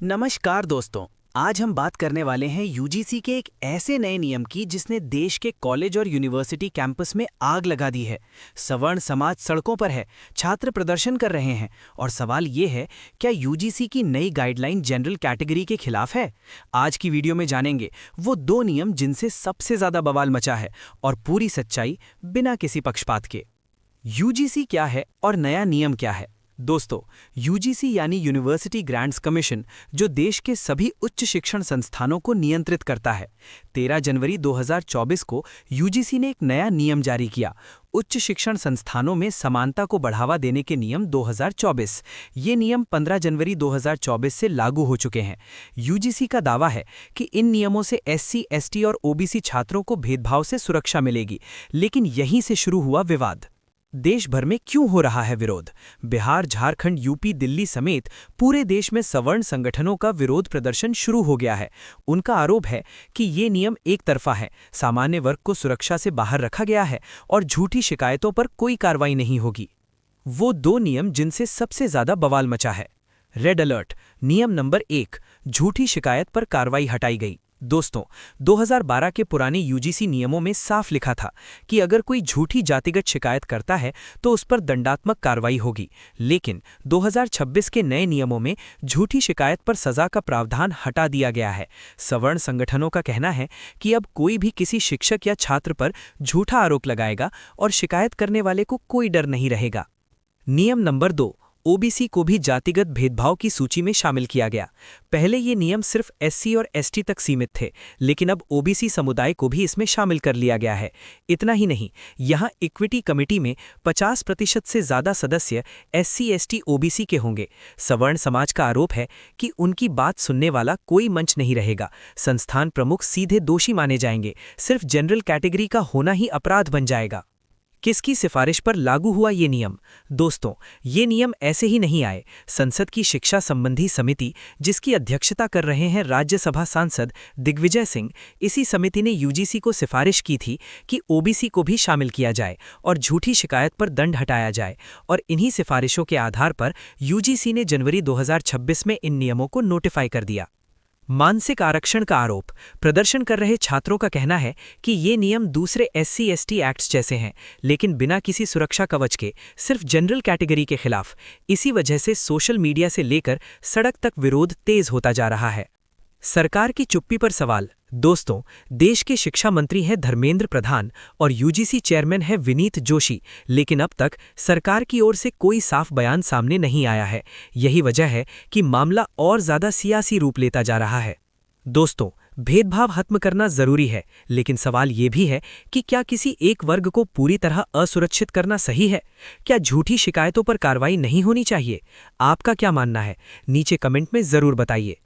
नमस्कार दोस्तों। आज हम बात करने वाले हैं यूजीसी के एक ऐसे नए नियम की जिसने देश के कॉलेज और यूनिवर्सिटी कैंपस में आग लगा दी है। सवर्ण समाज सड़कों पर है, छात्र प्रदर्शन कर रहे हैं और सवाल ये है, क्या यूजीसी की नई गाइडलाइन जनरल कैटेगरी के खिलाफ है? आज की वीडियो में जानेंगे वो दो नियम जिनसे सबसे ज्यादा बवाल मचा है और पूरी सच्चाई बिना किसी पक्षपात के। यूजीसी क्या है और नया नियम क्या है? दोस्तों, यूजीसी यानी यूनिवर्सिटी ग्रांट्स कमीशन, जो देश के सभी उच्च शिक्षण संस्थानों को नियंत्रित करता है। 13 जनवरी 2024 को यूजीसी ने एक नया नियम जारी किया, उच्च शिक्षण संस्थानों में समानता को बढ़ावा देने के नियम 2024। ये नियम 15 जनवरी 2024 से लागू हो चुके हैं। यूजीसी का दावा है कि इन नियमों से एससी, एसटी और ओबीसी छात्रों को भेदभाव से सुरक्षा मिलेगी, लेकिन यहीं से शुरू हुआ विवाद। देश भर में क्यों हो रहा है विरोध? बिहार, झारखंड, यूपी, दिल्ली समेत पूरे देश में सवर्ण संगठनों का विरोध प्रदर्शन शुरू हो गया है। उनका आरोप है कि ये नियम एक तरफा है, सामान्य वर्ग को सुरक्षा से बाहर रखा गया है और झूठी शिकायतों पर कोई कार्रवाई नहीं होगी। वो दो नियम जिनसे सबसे ज्यादा बवाल मचा है। रेड अलर्ट नियम नंबर 1, झूठी शिकायत पर कार्रवाई हटाई गई। दोस्तों, 2012 के पुराने यूजीसी नियमों में साफ लिखा था कि अगर कोई झूठी जातिगत शिकायत करता है तो उस पर दंडात्मक कार्रवाई होगी, लेकिन 2026 के नए नियमों में झूठी शिकायत पर सजा का प्रावधान हटा दिया गया है। सवर्ण संगठनों का कहना है कि अब कोई भी किसी शिक्षक या छात्र पर झूठा आरोप लगाएगा और शिकायत करने वाले को कोई डर नहीं रहेगा। नियम नंबर 2, ओबीसी को भी जातिगत भेदभाव की सूची में शामिल किया गया। पहले ये नियम सिर्फ एससी और एसटी तक सीमित थे, लेकिन अब ओबीसी समुदाय को भी इसमें शामिल कर लिया गया है। इतना ही नहीं, यहाँ इक्विटी कमेटी में 50% से ज्यादा सदस्य एससी, एसटी, ओबीसी के होंगे। सवर्ण समाज का आरोप है कि उनकी बात सुनने वाला कोई मंच नहीं रहेगा। संस्थान प्रमुख सीधे दोषी माने जाएंगे, सिर्फ जनरल कैटेगरी का होना ही अपराध बन जाएगा। किसकी सिफारिश पर लागू हुआ ये नियम? दोस्तों, ये नियम ऐसे ही नहीं आए। संसद की शिक्षा संबंधी समिति, जिसकी अध्यक्षता कर रहे हैं राज्यसभा सांसद दिग्विजय सिंह, इसी समिति ने यूजीसी को सिफारिश की थी कि ओबीसी को भी शामिल किया जाए और झूठी शिकायत पर दंड हटाया जाए, और इन्हीं सिफारिशों के आधार पर यूजीसी ने जनवरी 2026 में इन नियमों को नोटिफाई कर दिया। मानसिक आरक्षण का आरोप। प्रदर्शन कर रहे छात्रों का कहना है कि ये नियम दूसरे एससी, एसटी एक्ट्स जैसे हैं, लेकिन बिना किसी सुरक्षा कवच के, सिर्फ जनरल कैटेगरी के खिलाफ। इसी वजह से सोशल मीडिया से लेकर सड़क तक विरोध तेज होता जा रहा है। सरकार की चुप्पी पर सवाल। दोस्तों, देश के शिक्षा मंत्री हैं धर्मेंद्र प्रधान और यूजीसी चेयरमैन है विनीत जोशी, लेकिन अब तक सरकार की ओर से कोई साफ बयान सामने नहीं आया है। यही वजह है कि मामला और ज्यादा सियासी रूप लेता जा रहा है। दोस्तों, भेदभाव खत्म करना जरूरी है, लेकिन सवाल ये भी है कि क्या किसी एक वर्ग को पूरी तरह असुरक्षित करना सही है? क्या झूठी शिकायतों पर कार्रवाई नहीं होनी चाहिए? आपका क्या मानना है? नीचे कमेंट में जरूर बताइए।